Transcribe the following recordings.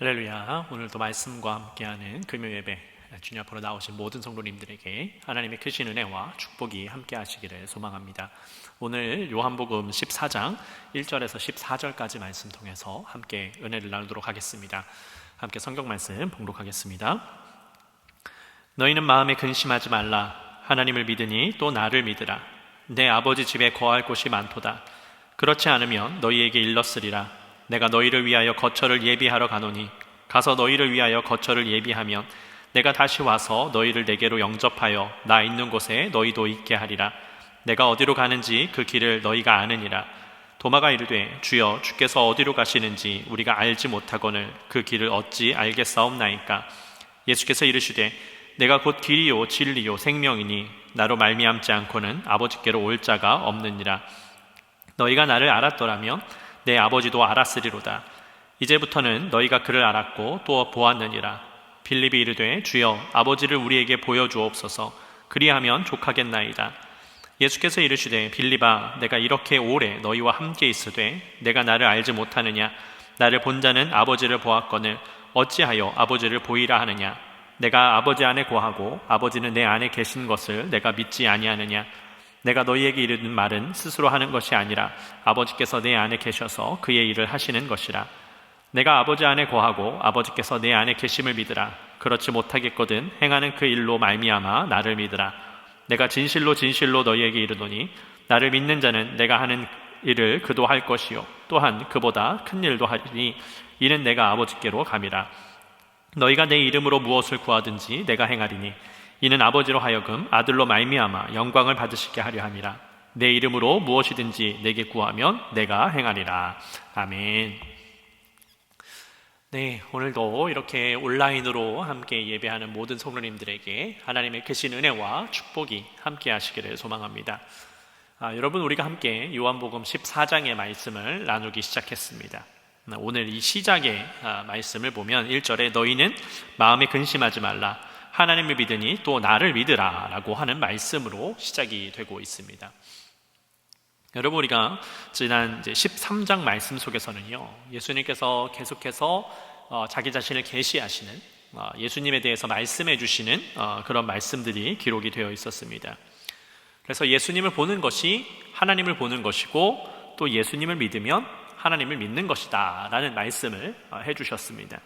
할렐루야. 오늘도 말씀과 함께하는 금요 예배 주님 앞으로 나오신 모든 성도님들에게 하나님의 크신 은혜와 축복이 함께 하시기를 소망합니다. 오늘 요한복음 14장 1절에서 14절까지 말씀 통해서 함께 은혜를 나누도록 하겠습니다. 함께 성경 말씀 봉독하겠습니다. 너희는 마음에 근심하지 말라. 하나님을 믿으니 또 나를 믿으라. 내 아버지 집에 거할 곳이 많도다. 그렇지 않으면 너희에게 일렀으리라. 내가 너희를 위하여 거처를 예비하러 가노니 가서 너희를 위하여 거처를 예비하면 내가 다시 와서 너희를 내게로 영접하여 나 있는 곳에 너희도 있게 하리라. 내가 어디로 가는지 그 길을 너희가 아느니라. 도마가 이르되 주여 주께서 어디로 가시는지 우리가 알지 못하거늘 그 길을 어찌 알겠사옵나이까. 예수께서 이르시되 내가 곧 길이요 진리요 생명이니 나로 말미암지 않고는 아버지께로 올 자가 없느니라. 너희가 나를 알았더라면 내 아버지도 알았으리로다. 이제부터는 너희가 그를 알았고 또 보았느니라. 빌립이 이르되 주여 아버지를 우리에게 보여주옵소서. 그리하면 족하겠나이다. 예수께서 이르시되 빌립아 내가 이렇게 오래 너희와 함께 있으되 내가 나를 알지 못하느냐. 나를 본 자는 아버지를 보았거늘 어찌하여 아버지를 보이라 하느냐. 내가 아버지 안에 거하고 아버지는 내 안에 계신 것을 내가 믿지 아니하느냐. 내가 너희에게 이르는 말은 스스로 하는 것이 아니라 아버지께서 내 안에 계셔서 그의 일을 하시는 것이라. 내가 아버지 안에 거하고 아버지께서 내 안에 계심을 믿으라. 그렇지 못하겠거든 행하는 그 일로 말미암아 나를 믿으라. 내가 진실로 진실로 너희에게 이르노니 나를 믿는 자는 내가 하는 일을 그도 할 것이요 또한 그보다 큰 일도 하리니 이는 내가 아버지께로 감이라. 너희가 내 이름으로 무엇을 구하든지 내가 행하리니 이는 아버지로 하여금 아들로 말미암아 영광을 받으시게 하려 함이라. 내 이름으로 무엇이든지 내게 구하면 내가 행하리라. 아멘. 네, 오늘도 이렇게 온라인으로 함께 예배하는 모든 성도님들에게 하나님의 크신 은혜와 축복이 함께 하시기를 소망합니다. 여러분, 우리가 함께 요한복음 14장의 말씀을 나누기 시작했습니다. 오늘 이 시작의 말씀을 보면 1절에 너희는 마음에 근심하지 말라. 하나님을 믿으니 또 나를 믿으라 라고 하는 말씀으로 시작이 되고 있습니다. 여러분, 우리가 지난 13장 말씀 속에서는요, 예수님께서 계속해서 자기 자신을 계시하시는, 예수님에 대해서 말씀해 주시는 그런 말씀들이 기록이 되어 있었습니다. 그래서 예수님을 보는 것이 하나님을 보는 것이고 또 예수님을 믿으면 하나님을 믿는 것이다 라는 말씀을 해주셨습니다.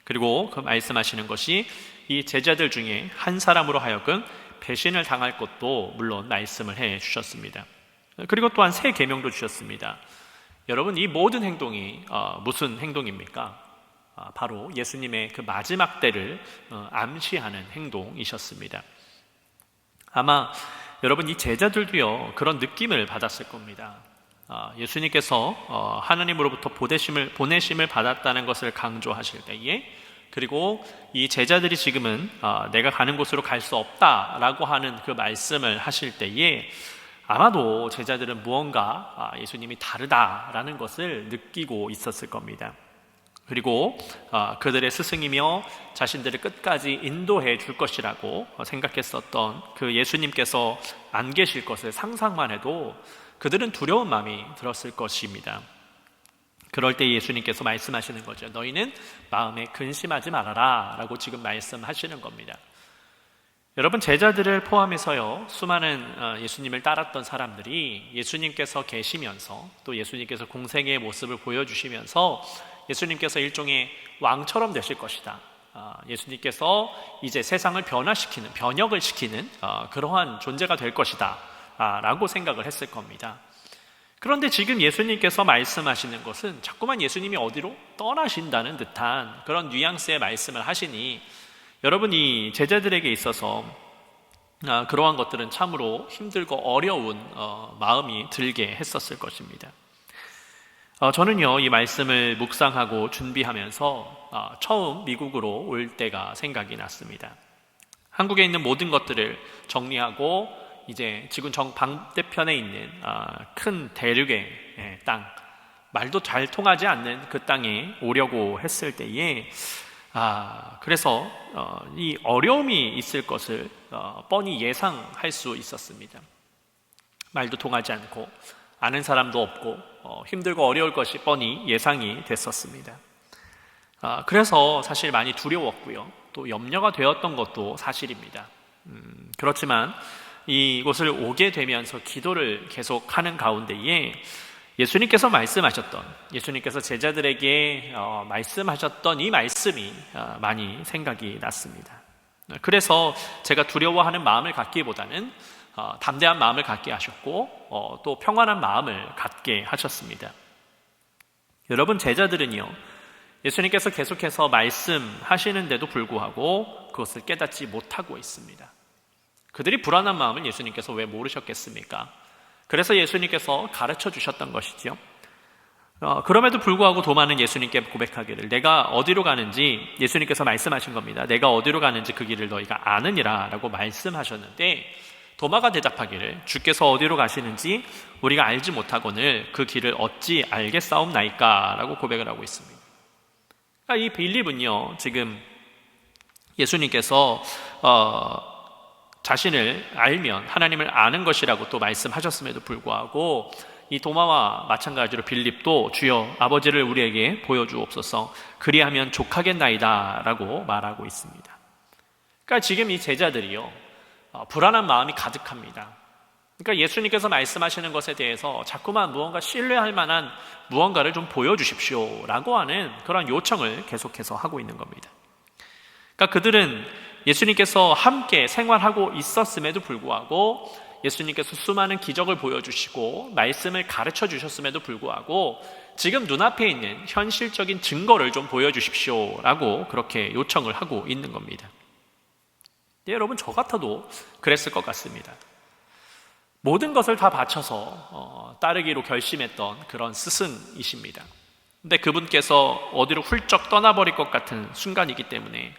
그리고 그 말씀하시는 것이 이 제자들 중에 한 사람으로 하여금 배신을 당할 것도 물론 말씀을 해 주셨습니다. 그리고 또한 새 계명도 주셨습니다. 여러분, 이 모든 행동이 무슨 행동입니까? 바로 예수님의 그 마지막 때를 암시하는 행동이셨습니다. 아마 여러분 이 제자들도요 그런 느낌을 받았을 겁니다. 예수님께서 하나님으로부터 보내심을 받았다는 것을 강조하실 때에, 그리고 이 제자들이 지금은 내가 가는 곳으로 갈 수 없다라고 하는 그 말씀을 하실 때에 아마도 제자들은 무언가 예수님이 다르다라는 것을 느끼고 있었을 겁니다. 그리고 그들의 스승이며 자신들을 끝까지 인도해 줄 것이라고 생각했었던 그 예수님께서 안 계실 것을 상상만 해도 그들은 두려운 마음이 들었을 것입니다. 그럴 때 예수님께서 말씀하시는 거죠. 너희는 마음에 근심하지 말아라 라고 지금 말씀하시는 겁니다. 여러분, 제자들을 포함해서요 수많은 예수님을 따랐던 사람들이 예수님께서 계시면서 또 예수님께서 공생애의 모습을 보여주시면서 예수님께서 일종의 왕처럼 되실 것이다, 예수님께서 이제 세상을 변혁을 시키는 그러한 존재가 될 것이다 라고 생각을 했을 겁니다. 그런데 지금 예수님께서 말씀하시는 것은 자꾸만 예수님이 어디로 떠나신다는 듯한 그런 뉘앙스의 말씀을 하시니 여러분, 이 제자들에게 있어서 그러한 것들은 참으로 힘들고 어려운 마음이 들게 했었을 것입니다. 저는요 이 말씀을 묵상하고 준비하면서 처음 미국으로 올 때가 생각이 났습니다. 한국에 있는 모든 것들을 정리하고 이제 지금 정 반대편에 있는 큰 대륙의 땅, 말도 잘 통하지 않는 그 땅에 오려고 했을 때에 그래서 이 어려움이 있을 것을 뻔히 예상할 수 있었습니다. 말도 통하지 않고 아는 사람도 없고 힘들고 어려울 것이 뻔히 예상이 됐었습니다. 그래서 사실 많이 두려웠고요. 또 염려가 되었던 것도 사실입니다. 그렇지만 이곳을 오게 되면서 기도를 계속하는 가운데에 예수님께서 말씀하셨던, 예수님께서 제자들에게 말씀하셨던 이 말씀이 많이 생각이 났습니다. 그래서 제가 두려워하는 마음을 갖기보다는 담대한 마음을 갖게 하셨고 또 평안한 마음을 갖게 하셨습니다. 여러분, 제자들은요, 예수님께서 계속해서 말씀하시는데도 불구하고 그것을 깨닫지 못하고 있습니다. 그들이 불안한 마음을 예수님께서 왜 모르셨겠습니까? 그래서 예수님께서 가르쳐 주셨던 것이죠. 그럼에도 불구하고 도마는 예수님께 고백하기를, 내가 어디로 가는지, 예수님께서 말씀하신 겁니다. 내가 어디로 가는지 그 길을 너희가 아느니라 라고 말씀하셨는데, 도마가 대답하기를, 주께서 어디로 가시는지 우리가 알지 못하거늘 그 길을 어찌 알겠사옵나이까 라고 고백을 하고 있습니다. 그러니까 이 빌립은요, 지금 예수님께서 자신을 알면 하나님을 아는 것이라고 또 말씀하셨음에도 불구하고 이 도마와 마찬가지로 빌립도 주여 아버지를 우리에게 보여주옵소서, 그리하면 족하겠나이다 라고 말하고 있습니다. 그러니까 지금 이 제자들이요, 불안한 마음이 가득합니다. 그러니까 예수님께서 말씀하시는 것에 대해서 자꾸만 무언가 신뢰할 만한 무언가를 좀 보여주십시오 라고 하는 그런 요청을 계속해서 하고 있는 겁니다. 그러니까 그들은 예수님께서 함께 생활하고 있었음에도 불구하고, 예수님께서 수많은 기적을 보여주시고 말씀을 가르쳐 주셨음에도 불구하고 지금 눈앞에 있는 현실적인 증거를 좀 보여주십시오 라고 그렇게 요청을 하고 있는 겁니다. 네, 여러분, 저 같아도 그랬을 것 같습니다. 모든 것을 다 바쳐서 따르기로 결심했던 그런 스승이십니다. 근데 그분께서 어디로 훌쩍 떠나버릴 것 같은 순간이기 때문에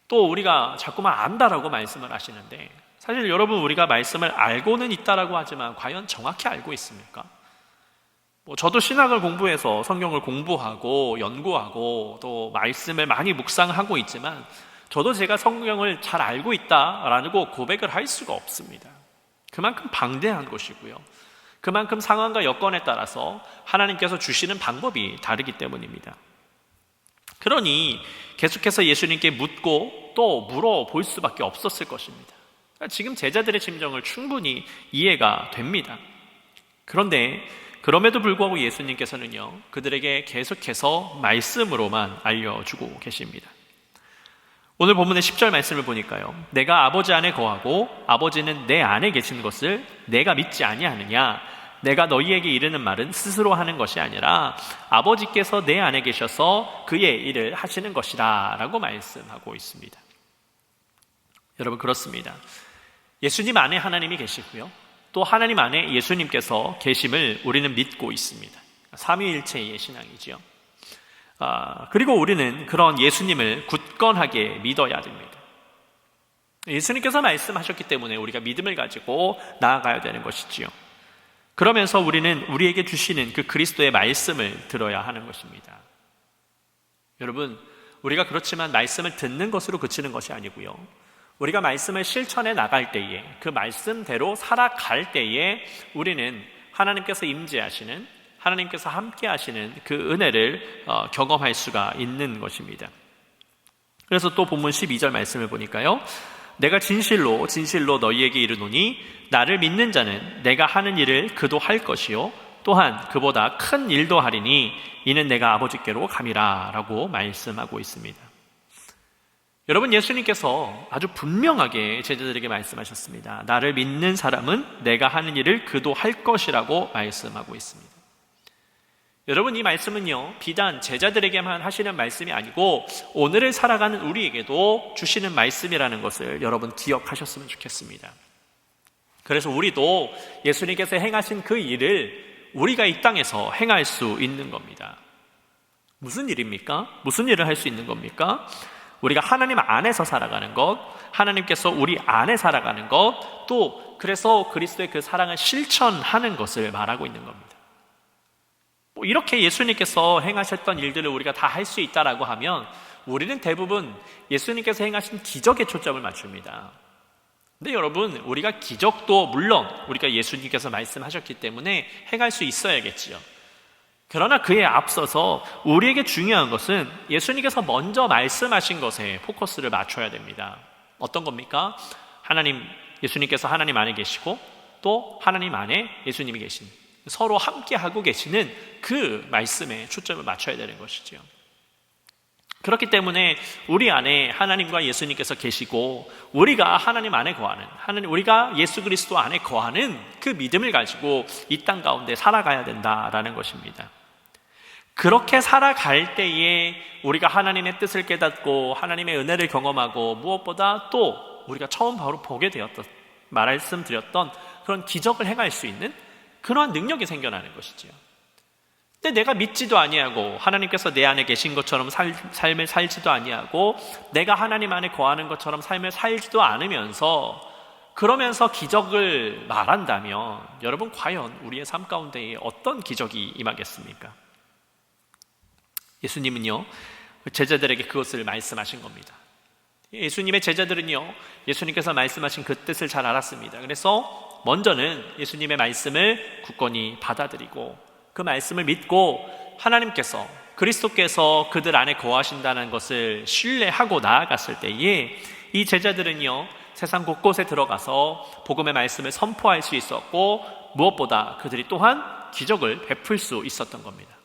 또 우리가 자꾸만 안다라고 말씀을 하시는데, 사실 여러분, 우리가 말씀을 알고는 있다라고 하지만 과연 정확히 알고 있습니까? 저도 신학을 공부해서 성경을 공부하고 연구하고 또 말씀을 많이 묵상하고 있지만 저도 제가 성경을 잘 알고 있다라고 고백을 할 수가 없습니다. 그만큼 방대한 것이고요, 그만큼 상황과 여건에 따라서 하나님께서 주시는 방법이 다르기 때문입니다. 그러니 계속해서 예수님께 묻고 또 물어볼 수밖에 없었을 것입니다. 지금 제자들의 심정을 충분히 이해가 됩니다. 그런데 그럼에도 불구하고 예수님께서는요, 그들에게 계속해서 말씀으로만 알려주고 계십니다. 오늘 본문의 10절 말씀을 보니까요, 내가 아버지 안에 거하고 아버지는 내 안에 계신 것을 내가 믿지 아니하느냐, 내가 너희에게 이르는 말은 스스로 하는 것이 아니라 아버지께서 내 안에 계셔서 그의 일을 하시는 것이라 라고 말씀하고 있습니다. 여러분, 그렇습니다. 예수님 안에 하나님이 계시고요, 또 하나님 안에 예수님께서 계심을 우리는 믿고 있습니다. 삼위일체의 신앙이지요. 그리고 우리는 그런 예수님을 굳건하게 믿어야 됩니다. 예수님께서 말씀하셨기 때문에 우리가 믿음을 가지고 나아가야 되는 것이지요. 그러면서 우리는 우리에게 주시는 그 그리스도의 말씀을 들어야 하는 것입니다. 여러분, 우리가 그렇지만 말씀을 듣는 것으로 그치는 것이 아니고요, 우리가 말씀을 실천해 나갈 때에, 그 말씀대로 살아갈 때에 우리는 하나님께서 임재하시는, 하나님께서 함께 하시는 그 은혜를 경험할 수가 있는 것입니다. 그래서 또 본문 12절 말씀을 보니까요, 내가 진실로 진실로 너희에게 이르노니 나를 믿는 자는 내가 하는 일을 그도 할 것이요 또한 그보다 큰 일도 하리니 이는 내가 아버지께로 감이라 라고 말씀하고 있습니다. 여러분, 예수님께서 아주 분명하게 제자들에게 말씀하셨습니다. 나를 믿는 사람은 내가 하는 일을 그도 할 것이라고 말씀하고 있습니다. 여러분, 이 말씀은요, 비단 제자들에게만 하시는 말씀이 아니고 오늘을 살아가는 우리에게도 주시는 말씀이라는 것을 여러분 기억하셨으면 좋겠습니다. 그래서 우리도 예수님께서 행하신 그 일을 우리가 이 땅에서 행할 수 있는 겁니다. 무슨 일입니까? 무슨 일을 할 수 있는 겁니까? 우리가 하나님 안에서 살아가는 것, 하나님께서 우리 안에 살아가는 것, 또 그래서 그리스도의 그 사랑을 실천하는 것을 말하고 있는 겁니다. 이렇게 예수님께서 행하셨던 일들을 우리가 다 할 수 있다라고 하면 우리는 대부분 예수님께서 행하신 기적에 초점을 맞춥니다. 근데 여러분, 우리가 기적도 물론 우리가 예수님께서 말씀하셨기 때문에 행할 수 있어야겠지요. 그러나 그에 앞서서 우리에게 중요한 것은 예수님께서 먼저 말씀하신 것에 포커스를 맞춰야 됩니다. 어떤 겁니까? 예수님께서 하나님 안에 계시고 또 하나님 안에 예수님이 계신, 서로 함께 하고 계시는 그 말씀에 초점을 맞춰야 되는 것이죠. 그렇기 때문에 우리 안에 하나님과 예수님께서 계시고 우리가 하나님 안에 거하는, 우리가 예수 그리스도 안에 거하는 그 믿음을 가지고 이 땅 가운데 살아가야 된다라는 것입니다. 그렇게 살아갈 때에 우리가 하나님의 뜻을 깨닫고 하나님의 은혜를 경험하고 무엇보다 또 우리가 처음 바로 보게 되었던, 말씀드렸던 그런 기적을 행할 수 있는 그러한 능력이 생겨나는 것이지요. 근데 내가 믿지도 아니하고 하나님께서 내 안에 계신 것처럼 삶을 살지도 아니하고 내가 하나님 안에 거하는 것처럼 삶을 살지도 않으면서 그러면서 기적을 말한다면 여러분 과연 우리의 삶 가운데에 어떤 기적이 임하겠습니까? 예수님은요 제자들에게 그것을 말씀하신 겁니다. 예수님의 제자들은요 예수님께서 말씀하신 그 뜻을 잘 알았습니다. 그래서 먼저는 예수님의 말씀을 굳건히 받아들이고 그 말씀을 믿고 하나님께서, 그리스도께서 그들 안에 거하신다는 것을 신뢰하고 나아갔을 때에 이 제자들은요 세상 곳곳에 들어가서 복음의 말씀을 선포할 수 있었고 무엇보다 그들이 또한 기적을 베풀 수 있었던 겁니다.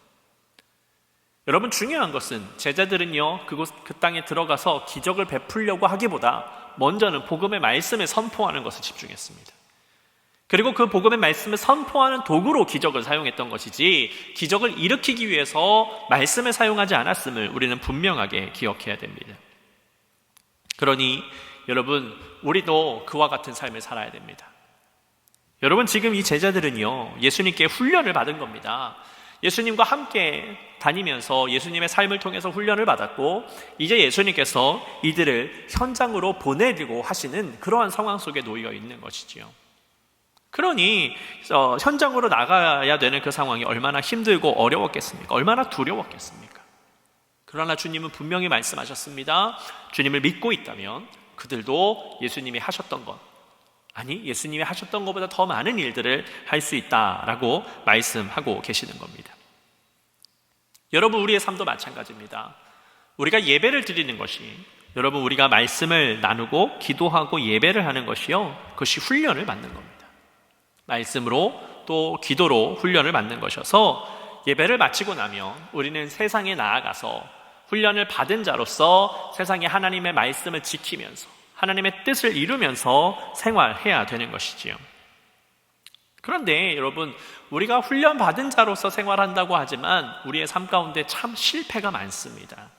여러분 중요한 것은 제자들은요 그 땅에 들어가서 기적을 베풀려고 하기보다 먼저는 복음의 말씀을 선포하는 것을 집중했습니다. 그리고 그 복음의 말씀을 선포하는 도구로 기적을 사용했던 것이지 기적을 일으키기 위해서 말씀을 사용하지 않았음을 우리는 분명하게 기억해야 됩니다. 그러니 여러분 우리도 그와 같은 삶을 살아야 됩니다. 여러분 지금 이 제자들은요 예수님께 훈련을 받은 겁니다. 예수님과 함께 다니면서 예수님의 삶을 통해서 훈련을 받았고 이제 예수님께서 이들을 현장으로 보내려고 하시는 그러한 상황 속에 놓여 있는 것이지요. 그러니 현장으로 나가야 되는 그 상황이 얼마나 힘들고 어려웠겠습니까? 얼마나 두려웠겠습니까? 그러나 주님은 분명히 말씀하셨습니다. 주님을 믿고 있다면 그들도 예수님이 하셨던 것, 아니 예수님이 하셨던 것보다 더 많은 일들을 할 수 있다라고 말씀하고 계시는 겁니다. 여러분 우리의 삶도 마찬가지입니다. 우리가 예배를 드리는 것이, 여러분 우리가 말씀을 나누고 기도하고 예배를 하는 것이요 그것이 훈련을 받는 겁니다. 말씀으로 또 기도로 훈련을 받는 것이어서 예배를 마치고 나면 우리는 세상에 나아가서 훈련을 받은 자로서 세상에 하나님의 말씀을 지키면서 하나님의 뜻을 이루면서 생활해야 되는 것이지요. 그런데 여러분 우리가 훈련받은 자로서 생활한다고 하지만 우리의 삶 가운데 참 실패가 많습니다.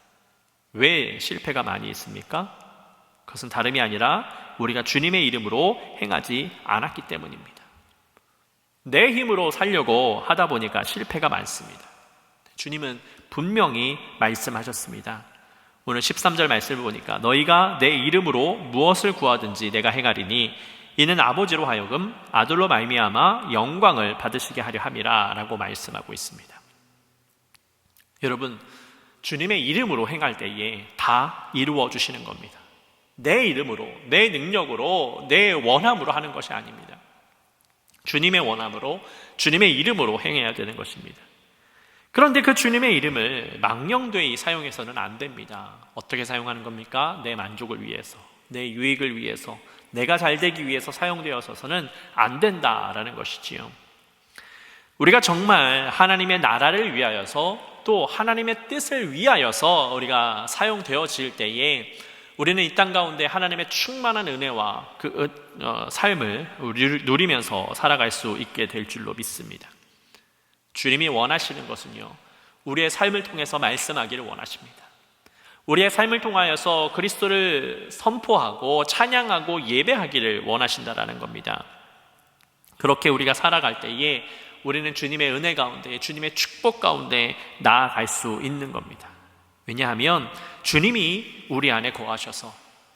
왜 실패가 많이 있습니까? 그것은 다름이 아니라 우리가 주님의 이름으로 행하지 않았기 때문입니다. 내 힘으로 살려고 하다 보니까 실패가 많습니다. 주님은 분명히 말씀하셨습니다. 오늘 13절 말씀을 보니까 너희가 내 이름으로 무엇을 구하든지 내가 행하리니 이는 아버지로 하여금 아들로 말미암아 영광을 받으시게 하려 함이라 라고 말씀하고 있습니다. 여러분 주님의 이름으로 행할 때에 다 이루어 주시는 겁니다. 내 이름으로, 내 능력으로, 내 원함으로 하는 것이 아닙니다. 주님의 원함으로, 주님의 이름으로 행해야 되는 것입니다. 그런데 그 주님의 이름을 망령되이 사용해서는 안 됩니다. 어떻게 사용하는 겁니까? 내 만족을 위해서, 내 유익을 위해서, 내가 잘 되기 위해서 사용되어서는 안 된다라는 것이지요. 우리가 정말 하나님의 나라를 위하여서 또 하나님의 뜻을 위하여서 우리가 사용되어질 때에 우리는 이 땅 가운데 하나님의 충만한 은혜와 그 삶을 누리면서 살아갈 수 있게 될 줄로 믿습니다. 주님이 원하시는 것은요, 우리의 삶을 통해서 말씀하기를 원하십니다. 우리의 삶을 통하여서 그리스도를 선포하고 찬양하고 예배하기를 원하신다라는 겁니다. 그렇게 우리가 살아갈 때에 우리는 주님의 은혜 가운데, 주님의 축복 가운데 나아갈 수 있는 겁니다. 왜냐하면 주님이 우리 안에 거하셔서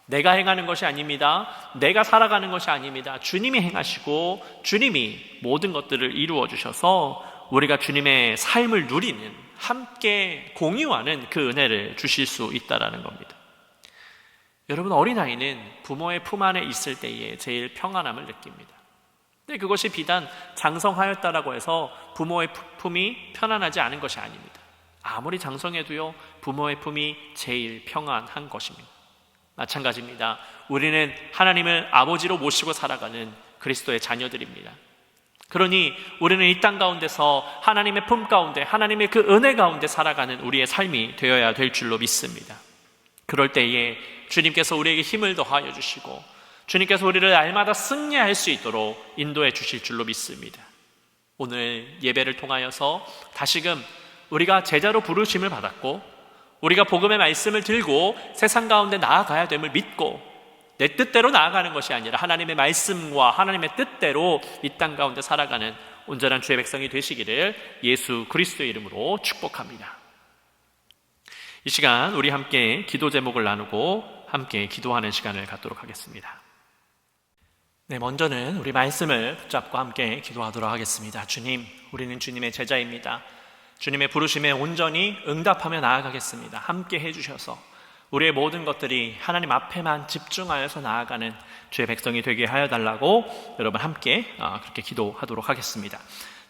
내가 행하는 것이 아닙니다. 내가 살아가는 것이 아닙니다. 주님이 행하시고 주님이 모든 것들을 이루어 주셔서 우리가 주님의 삶을 누리는, 함께 공유하는 그 은혜를 주실 수 있다는 겁니다. 여러분 어린아이는 부모의 품 안에 있을 때에 제일 평안함을 느낍니다. 근데 그것이 비단 장성하였다라고 해서 부모의 품이 편안하지 않은 것이 아닙니다. 아무리 장성해도요, 부모의 품이 제일 평안한 것입니다. 마찬가지입니다. 우리는 하나님을 아버지로 모시고 살아가는 그리스도의 자녀들입니다. 그러니 우리는 이 땅 가운데서 하나님의 품 가운데, 하나님의 그 은혜 가운데 살아가는 우리의 삶이 되어야 될 줄로 믿습니다. 그럴 때에 주님께서 우리에게 힘을 더하여 주시고 주님께서 우리를 날마다 승리할 수 있도록 인도해 주실 줄로 믿습니다. 오늘 예배를 통하여서 다시금 우리가 제자로 부르심을 받았고 우리가 복음의 말씀을 들고 세상 가운데 나아가야 됨을 믿고 내 뜻대로 나아가는 것이 아니라 하나님의 말씀과 하나님의 뜻대로 이 땅 가운데 살아가는 온전한 주의 백성이 되시기를 예수 그리스도의 이름으로 축복합니다. 이 시간 우리 함께 기도 제목을 나누고 함께 기도하는 시간을 갖도록 하겠습니다. 네, 먼저는 우리 말씀을 붙잡고 함께 기도하도록 하겠습니다. 주님, 우리는 주님의 제자입니다. 주님의 부르심에 온전히 응답하며 나아가겠습니다. 함께 해주셔서 우리의 모든 것들이 하나님 앞에만 집중하여서 나아가는 주의 백성이 되게 하여 달라고 여러분 함께 그렇게 기도하도록 하겠습니다.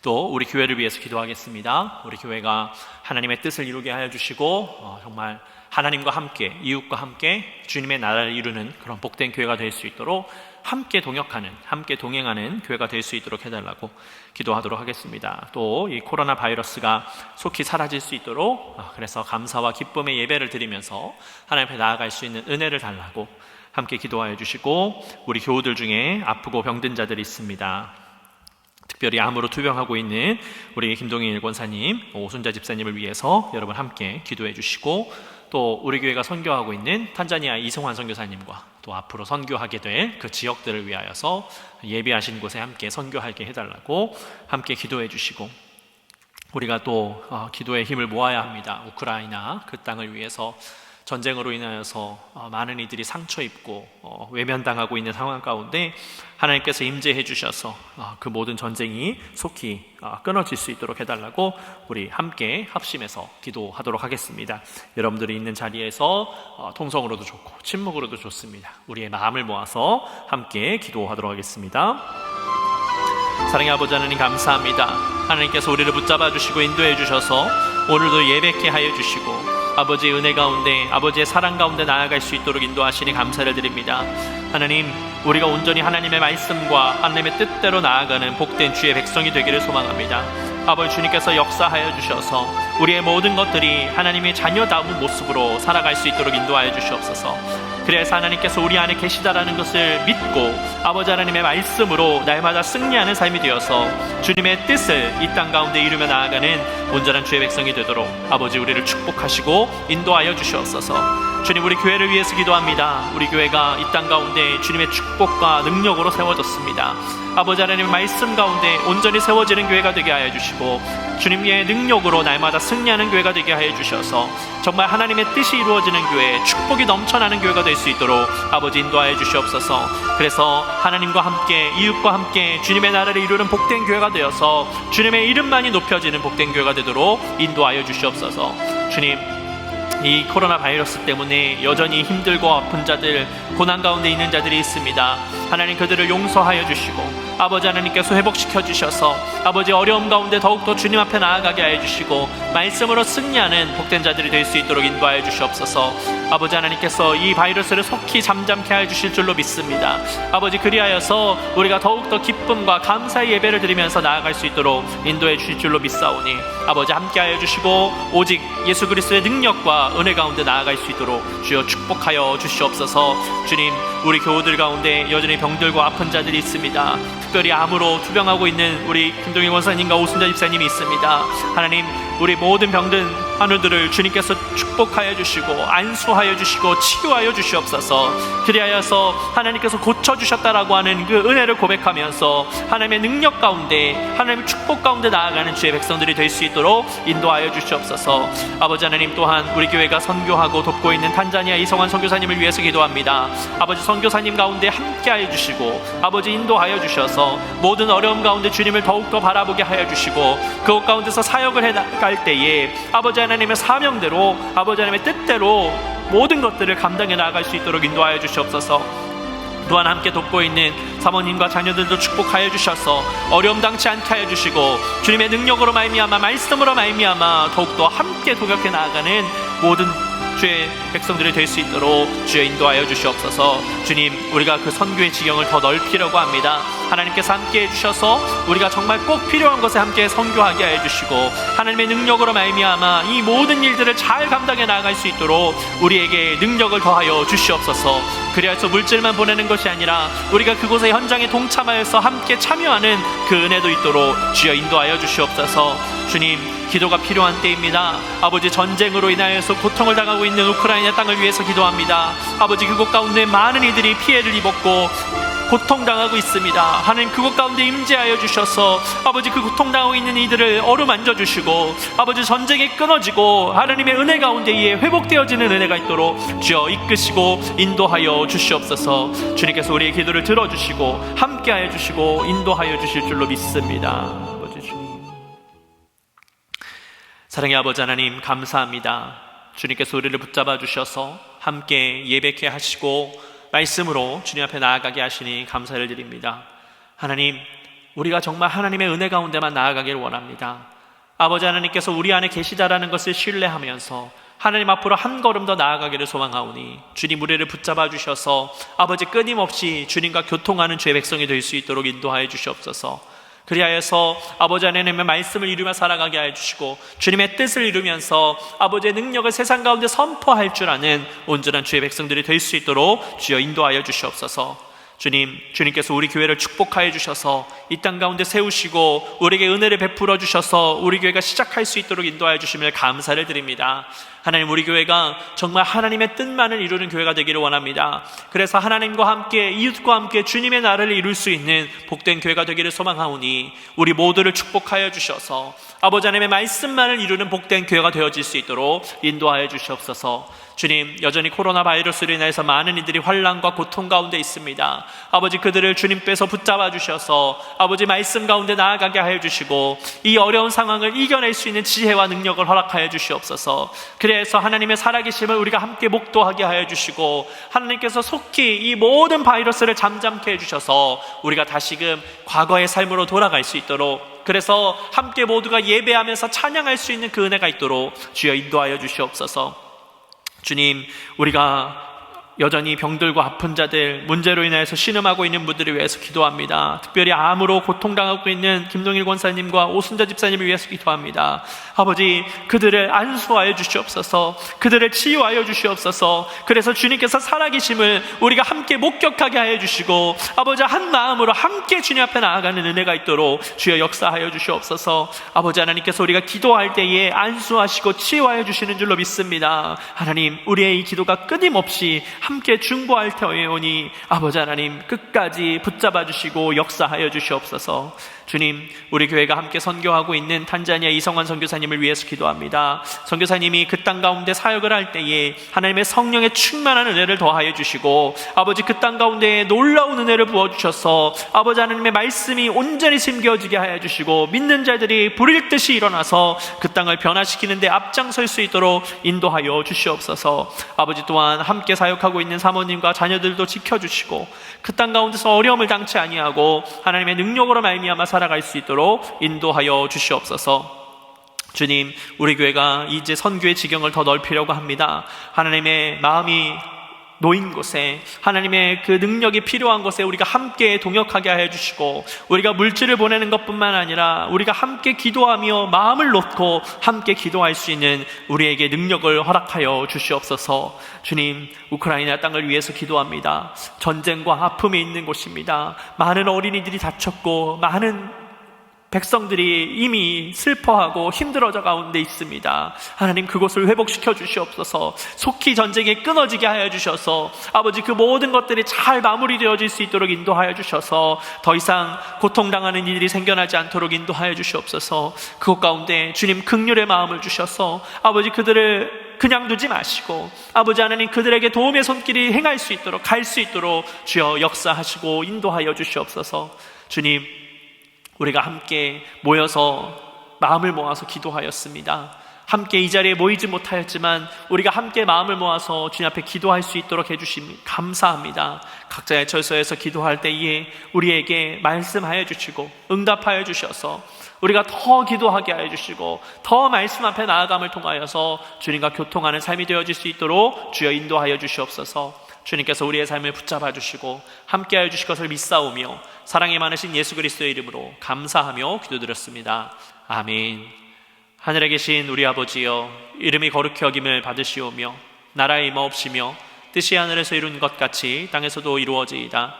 또 우리 교회를 위해서 기도하겠습니다. 우리 교회가 하나님의 뜻을 이루게 하여 주시고 정말 하나님과 함께, 이웃과 함께 주님의 나라를 이루는 그런 복된 교회가 될 수 있도록 함께 동역하는, 함께 동행하는 교회가 될 수 있도록 해달라고 기도하도록 하겠습니다. 또 이 코로나 바이러스가 속히 사라질 수 있도록 그래서 감사와 기쁨의 예배를 드리면서 하나님 앞에 나아갈 수 있는 은혜를 달라고 함께 기도하여 주시고, 우리 교우들 중에 아프고 병든 자들이 있습니다. 특별히 암으로 투병하고 있는 우리 김동인 일권사님, 오순자 집사님을 위해서 여러분 함께 기도해 주시고, 또 우리 교회가 선교하고 있는 탄자니아 이성환 선교사님과 또 앞으로 선교하게 될 그 지역들을 위하여서 예비하신 곳에 함께 선교하게 해달라고 함께 기도해 주시고, 우리가 또 기도의 힘을 모아야 합니다. 우크라이나 그 땅을 위해서 전쟁으로 인하여서 많은 이들이 상처 입고 외면당하고 있는 상황 가운데 하나님께서 임재해 주셔서 그 모든 전쟁이 속히 끊어질 수 있도록 해달라고 우리 함께 합심해서 기도하도록 하겠습니다. 여러분들이 있는 자리에서 통성으로도 좋고 침묵으로도 좋습니다. 우리의 마음을 모아서 함께 기도하도록 하겠습니다. 사랑의 아버지 하나님, 감사합니다. 하나님께서 우리를 붙잡아 주시고 인도해 주셔서 오늘도 예배케 하여 주시고 아버지의 은혜 가운데, 아버지의 사랑 가운데 나아갈 수 있도록 인도하시니 감사를 드립니다. 하나님, 우리가 온전히 하나님의 말씀과 하나님의 뜻대로 나아가는 복된 주의 백성이 되기를 소망합니다. 아버지, 주님께서 역사하여 주셔서 우리의 모든 것들이 하나님의 자녀다운 모습으로 살아갈 수 있도록 인도하여 주시옵소서. 그래서 하나님께서 우리 안에 계시다라는 것을 믿고 아버지 하나님의 말씀으로 날마다 승리하는 삶이 되어서 주님의 뜻을 이 땅 가운데 이루며 나아가는 온전한 주의 백성이 되도록 아버지 우리를 축복하시고 인도하여 주시옵소서. 주님, 우리 교회를 위해서 기도합니다. 우리 교회가 이 땅 가운데 주님의 축복과 능력으로 세워졌습니다. 아버지 하나님의 말씀 가운데 온전히 세워지는 교회가 되게 하여 주시고 주님의 능력으로 날마다 승리하는 교회가 되게 하여 주셔서 정말 하나님의 뜻이 이루어지는 교회, 축복이 넘쳐나는 교회가 될 수 있도록 아버지 인도하여 주시옵소서. 그래서 하나님과 함께, 이웃과 함께 주님의 나라를 이루는 복된 교회가 되어서 주님의 이름만이 높여지는 복된 교회가 되도록 인도하여 주시옵소서. 주님, 이 코로나 바이러스 때문에 여전히 힘들고 아픈 자들, 고난 가운데 있는 자들이 있습니다. 하나님, 그들을 용서하여 주시고 아버지 하나님께서 회복시켜 주셔서 아버지 어려움 가운데 더욱더 주님 앞에 나아가게 하여 주시고 말씀으로 승리하는 복된 자들이 될 수 있도록 인도하여 주시옵소서. 아버지 하나님께서 이 바이러스를 속히 잠잠케 하여 주실 줄로 믿습니다. 아버지, 그리하여서 우리가 더욱더 기쁨과 감사의 예배를 드리면서 나아갈 수 있도록 인도해 주실 줄로 믿사오니 아버지 함께 하여 주시고 오직 예수 그리스도의 능력과 은혜 가운데 나아갈 수 있도록 주여 축복하여 주시옵소서. 주님, 우리 교우들 가운데 여전히 병들고 아픈 자들이 있습니다. 특별히 암으로 투병하고 있는 우리 김동일 원사님과 오순자 집사님이 있습니다. 하나님, 우리 모든 병든 환우들을 주님께서 축복하여 주시고 안수하여 주시고 치유하여 주시옵소서. 그리하여서 하나님께서 고쳐주셨다라고 하는 그 은혜를 고백하면서 하나님의 능력 가운데, 하나님의 축복 가운데 나아가는 주의 백성들이 될 수 있도록 인도하여 주시옵소서. 아버지 하나님, 또한 우리 교회가 선교하고 돕고 있는 탄자니아 이성환 선교사님을 위해서 기도합니다. 아버지, 선교사님 가운데 함께하여 주시고 아버지 인도하여 주셔서 모든 어려움 가운데 주님을 더욱더 바라보게 하여 주시고 그곳 가운데서 사역을 해나갈 때에 아버지 하나님의 사명대로, 아버지 하나님의 뜻대로 모든 것들을 감당해 나아갈 수 있도록 인도하여 주시옵소서. 또한 함께 돕고 있는 사모님과 자녀들도 축복하여 주셔서 어려움 당치 않게 하여 주시고 주님의 능력으로 말미암아 말씀으로 말미암아 더욱더 함께 동역해 나아가는 모든 주의 백성들이 될 수 있도록 주여 인도하여 주시옵소서. 주님, 우리가 그 선교의 지경을 더 넓히려고 합니다. 하나님께서 함께 해주셔서 우리가 정말 꼭 필요한 것에 함께 선교하게 하여 주시고 하나님의 능력으로 말미암아 이 모든 일들을 잘 감당해 나아갈 수 있도록 우리에게 능력을 더하여 주시옵소서. 그리하여서 물질만 보내는 것이 아니라 우리가 그곳의 현장에 동참하여서 함께 참여하는 그 은혜도 있도록 주여 인도하여 주시옵소서. 주님, 기도가 필요한 때입니다. 아버지, 전쟁으로 인하여서 고통을 당하고 있는 우크라이나 땅을 위해서 기도합니다. 아버지, 그곳 가운데 많은 이들이 피해를 입었고 고통당하고 있습니다. 하나님, 그곳 가운데 임재하여 주셔서 아버지, 그 고통당하고 있는 이들을 어루만져 주시고 아버지, 전쟁이 끊어지고 하나님의 은혜 가운데에 회복되어지는 은혜가 있도록 주여 이끄시고 인도하여 주시옵소서. 주님께서 우리의 기도를 들어주시고 함께하여 주시고 인도하여 주실 줄로 믿습니다. 아버지 주님, 사랑의 아버지 하나님, 감사합니다. 주님께서 우리를 붙잡아 주셔서 함께 예배케 하시고 말씀으로 주님 앞에 나아가게 하시니 감사를 드립니다. 하나님, 우리가 정말 하나님의 은혜 가운데만 나아가기를 원합니다. 아버지 하나님께서 우리 안에 계시다라는 것을 신뢰하면서 하나님 앞으로 한 걸음 더 나아가기를 소망하오니 주님, 우리를 붙잡아 주셔서 아버지, 끊임없이 주님과 교통하는 주의 백성이 될 수 있도록 인도하여 주시옵소서. 그리하여서 아버지 하나님의 말씀을 이루며 살아가게 하여 주시고 주님의 뜻을 이루면서 아버지의 능력을 세상 가운데 선포할 줄 아는 온전한 주의 백성들이 될 수 있도록 주여 인도하여 주시옵소서. 주님, 주님께서 우리 교회를 축복하여 주셔서 이 땅 가운데 세우시고 우리에게 은혜를 베풀어 주셔서 우리 교회가 시작할 수 있도록 인도하여 주심을 감사를 드립니다. 하나님, 우리 교회가 정말 하나님의 뜻만을 이루는 교회가 되기를 원합니다. 그래서 하나님과 함께 이웃과 함께 주님의 나라를 이룰 수 있는 복된 교회가 되기를 소망하오니 우리 모두를 축복하여 주셔서 아버지 하나님의 말씀만을 이루는 복된 교회가 되어질 수 있도록 인도하여 주시옵소서. 주님, 여전히 코로나 바이러스로 인해서 많은 이들이 환난과 고통 가운데 있습니다. 아버지, 그들을 주님께서 붙잡아 주셔서 아버지 말씀 가운데 나아가게 하여 주시고 이 어려운 상황을 이겨낼 수 있는 지혜와 능력을 허락하여 주시옵소서. 그래서 하나님의 살아계심을 우리가 함께 목도하게 하여 주시고 하나님께서 속히 이 모든 바이러스를 잠잠케 해주셔서 우리가 다시금 과거의 삶으로 돌아갈 수 있도록, 그래서 함께 모두가 예배하면서 찬양할 수 있는 그 은혜가 있도록 주여 인도하여 주시옵소서. 주님, 우리가 여전히 병들고 아픈 자들, 문제로 인해서 신음하고 있는 분들을 위해서 기도합니다. 특별히 암으로 고통당하고 있는 김동일 권사님과 오순자 집사님을 위해서 기도합니다. 아버지, 그들을 안수하여 주시옵소서. 그들을 치유하여 주시옵소서. 그래서 주님께서 살아계심을 우리가 함께 목격하게 하여 주시고 아버지, 한 마음으로 함께 주님 앞에 나아가는 은혜가 있도록 주여 역사하여 주시옵소서. 아버지 하나님께서 우리가 기도할 때에 안수하시고 치유하여 주시는 줄로 믿습니다. 하나님, 우리의 이 기도가 끊임없이 함께 중보할 터이오니 아버지 하나님, 끝까지 붙잡아 주시고 역사하여 주시옵소서. 주님, 우리 교회가 함께 선교하고 있는 탄자니아 이성환 선교사님을 위해서 기도합니다. 선교사님이 그 땅 가운데 사역을 할 때에 하나님의 성령의 충만한 은혜를 더하여 주시고 아버지, 그 땅 가운데 놀라운 은혜를 부어주셔서 아버지 하나님의 말씀이 온전히 심겨지게 하여 주시고 믿는 자들이 불일 듯이 일어나서 그 땅을 변화시키는 데 앞장설 수 있도록 인도하여 주시옵소서. 아버지, 또한 함께 사역하고 있는 사모님과 자녀들도 지켜주시고 그 땅 가운데서 어려움을 당치 아니하고 하나님의 능력으로 말미암아 살아갈 수 있도록 인도하여 주시옵소서. 주님, 우리 교회가 이제 선교의 지경을 더 넓히려고 합니다. 하나님의 마음이 놓인 곳에, 하나님의 그 능력이 필요한 곳에 우리가 함께 동역하게 하여 주시고 우리가 물질을 보내는 것뿐만 아니라 우리가 함께 기도하며 마음을 놓고 함께 기도할 수 있는 우리에게 능력을 허락하여 주시옵소서. 주님, 우크라이나 땅을 위해서 기도합니다. 전쟁과 아픔이 있는 곳입니다. 많은 어린이들이 다쳤고 많은 백성들이 이미 슬퍼하고 힘들어져 가운데 있습니다. 하나님, 그곳을 회복시켜 주시옵소서. 속히 전쟁이 끊어지게 하여 주셔서 아버지, 그 모든 것들이 잘 마무리되어질 수 있도록 인도하여 주셔서 더 이상 고통당하는 일이 생겨나지 않도록 인도하여 주시옵소서. 그곳 가운데 주님 긍휼의 마음을 주셔서 아버지, 그들을 그냥 두지 마시고 아버지 하나님, 그들에게 도움의 손길이 행할 수 있도록, 갈 수 있도록 주여 역사하시고 인도하여 주시옵소서. 주님, 우리가 함께 모여서 마음을 모아서 기도하였습니다. 함께 이 자리에 모이지 못하였지만 우리가 함께 마음을 모아서 주님 앞에 기도할 수 있도록 해주심 감사합니다. 각자의 처소에서 기도할 때에 우리에게 말씀하여 주시고 응답하여 주셔서 우리가 더 기도하게 하여 주시고 더 말씀 앞에 나아감을 통하여서 주님과 교통하는 삶이 되어질 수 있도록 주여 인도하여 주시옵소서. 주님께서 우리의 삶을 붙잡아 주시고 함께하여 주실 것을 믿사오며 사랑이 많으신 예수 그리스도의 이름으로 감사하며 기도드렸습니다. 아멘. 하늘에 계신 우리 아버지여, 이름이 거룩히 여김을 받으시오며 나라의 임하옵시며 뜻이 하늘에서 이룬 것 같이 땅에서도 이루어지이다.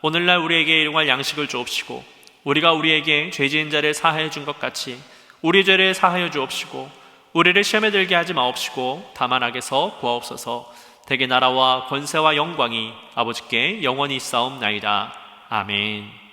오늘날 우리에게 일용할 양식을 주옵시고 우리가 우리에게 죄 지은 자를 사하여 준 것 같이 우리 죄를 사하여 주옵시고 우리를 시험에 들게 하지 마옵시고 다만 악에서 구하옵소서. 대개 나라와 권세와 영광이 아버지께 영원히 있사옵나이다. 아멘.